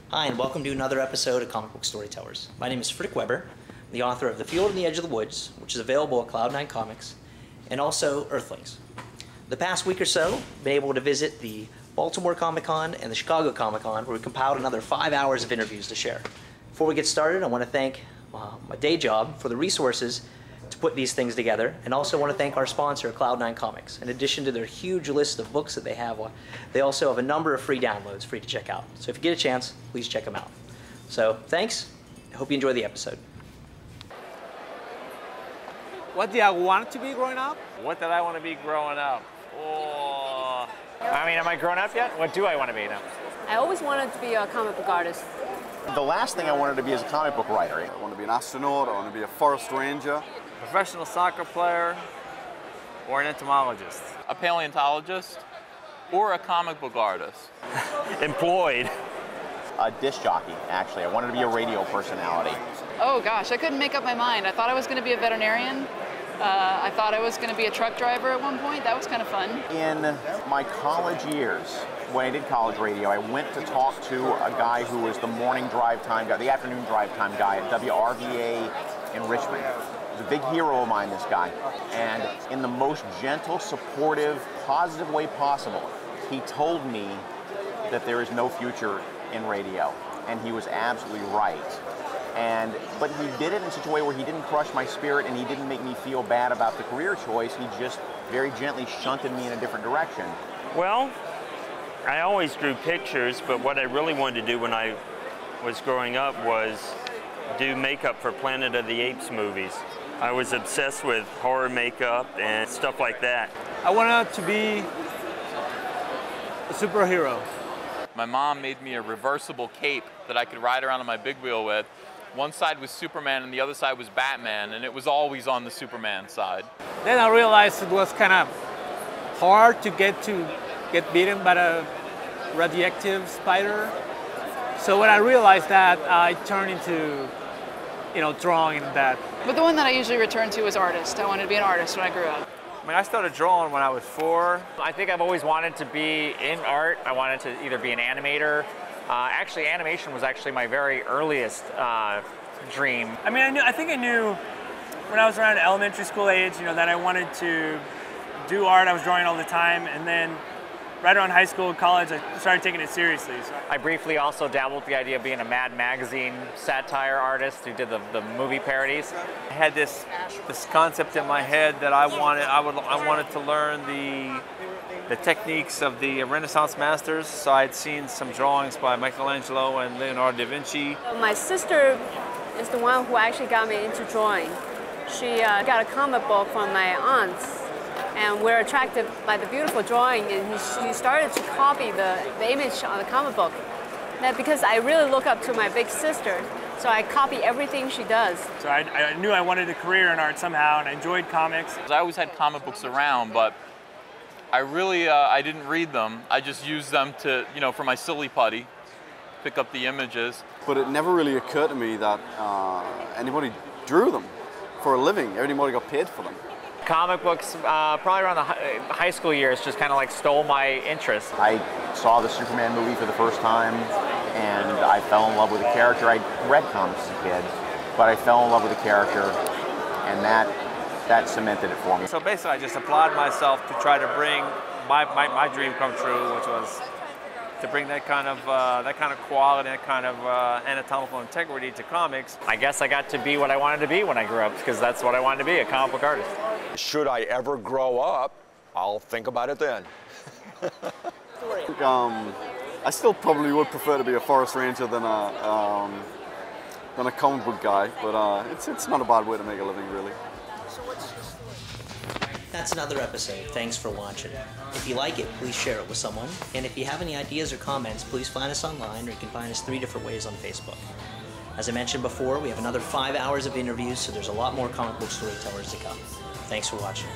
Hi, and welcome to another episode of Comic Book Storytellers. My name is Frick Weber, the author of The Field and the Edge of the Woods, which is available at Cloud9 Comics, and also Earthlings. The past week or so, I've been able to visit the Baltimore Comic-Con and the Chicago Comic-Con, where we compiled another 5 hours of interviews to share. Before we get started, I want to thank my day job for the resources to put these things together, and also want to thank our sponsor, Cloud9 Comics. In addition to their huge list of books that they also have a number of free downloads for you to check out. So if you get a chance, please check them out. So thanks. I hope you enjoy the episode. What did I want to be growing up? What did I want to be growing up? Oh. I mean, am I grown up yet? What do I want to be now? I always wanted to be a comic book artist. The last thing I wanted to be is a comic book writer. I want to be an astronaut, I want to be a forest ranger. Professional soccer player or an entomologist. A paleontologist or a comic book artist. Employed. A disc jockey, actually. I wanted to be a radio personality. Oh gosh, I couldn't make up my mind. I thought I was going to be a veterinarian. I thought I was going to be a truck driver at one point. That was kind of fun. In my college years, when I did college radio, I went to talk to a guy who was the morning drive time guy, the afternoon drive time guy at WRVA in Richmond. He was a big hero of mine, this guy. And in the most gentle, supportive, positive way possible, he told me that there is no future in radio. And he was absolutely right. But he did it in such a way where he didn't crush my spirit and he didn't make me feel bad about the career choice. He just very gently shunted me in a different direction. Well, I always drew pictures, but what I really wanted to do when I was growing up was do makeup for Planet of the Apes movies. I was obsessed with horror makeup and stuff like that. I wanted to be a superhero. My mom made me a reversible cape that I could ride around on my big wheel with. One side was Superman and the other side was Batman, and it was always on the Superman side. Then I realized it was kind of hard to get beaten by a radioactive spider. So when I realized that, I turned into, drawing that. But the one that I usually return to is artist. I wanted to be an artist when I grew up. I mean, I started drawing when I was 4. I think I've always wanted to be in art. I wanted to either be an animator. Actually, animation was actually my very earliest dream. I mean, I think I knew when I was around elementary school age, that I wanted to do art. I was drawing all the time, and then right around high school, college, I started taking it seriously. So. I briefly also dabbled with the idea of being a Mad Magazine satire artist who did the movie parodies. I had this concept in my head that I wanted to learn the techniques of the Renaissance masters. So I'd seen some drawings by Michelangelo and Leonardo da Vinci. My sister is the one who actually got me into drawing. She got a comic book from my aunts, and we're attracted by the beautiful drawing, and she started to copy the image on the comic book. Now, because I really look up to my big sister, so I copy everything she does. So I knew I wanted a career in art somehow, and I enjoyed comics. I always had comic books around, but I really, I didn't read them. I just used them to, for my silly putty, pick up the images. But it never really occurred to me that anybody drew them for a living. Everybody got paid for them. Comic books, probably around the high school years, just kind of like stole my interest. I saw the Superman movie for the first time and I fell in love with the character. I read comics as a kid, but I fell in love with the character, and that cemented it for me. So basically I just applied myself to try to bring my dream come true, which was to bring that kind of quality, that kind of anatomical integrity to comics. I guess I got to be what I wanted to be when I grew up, because that's what I wanted to be, a comic book artist. Should I ever grow up, I'll think about it then. I still probably would prefer to be a forest ranger than a comic book guy, but it's not a bad way to make a living, really. That's another episode. Thanks for watching. If you like it, please share it with someone. And if you have any ideas or comments, please find us online, or you can find us 3 different ways on Facebook. As I mentioned before, we have another 5 hours of interviews, so there's a lot more comic book storytellers to come. Thanks for watching.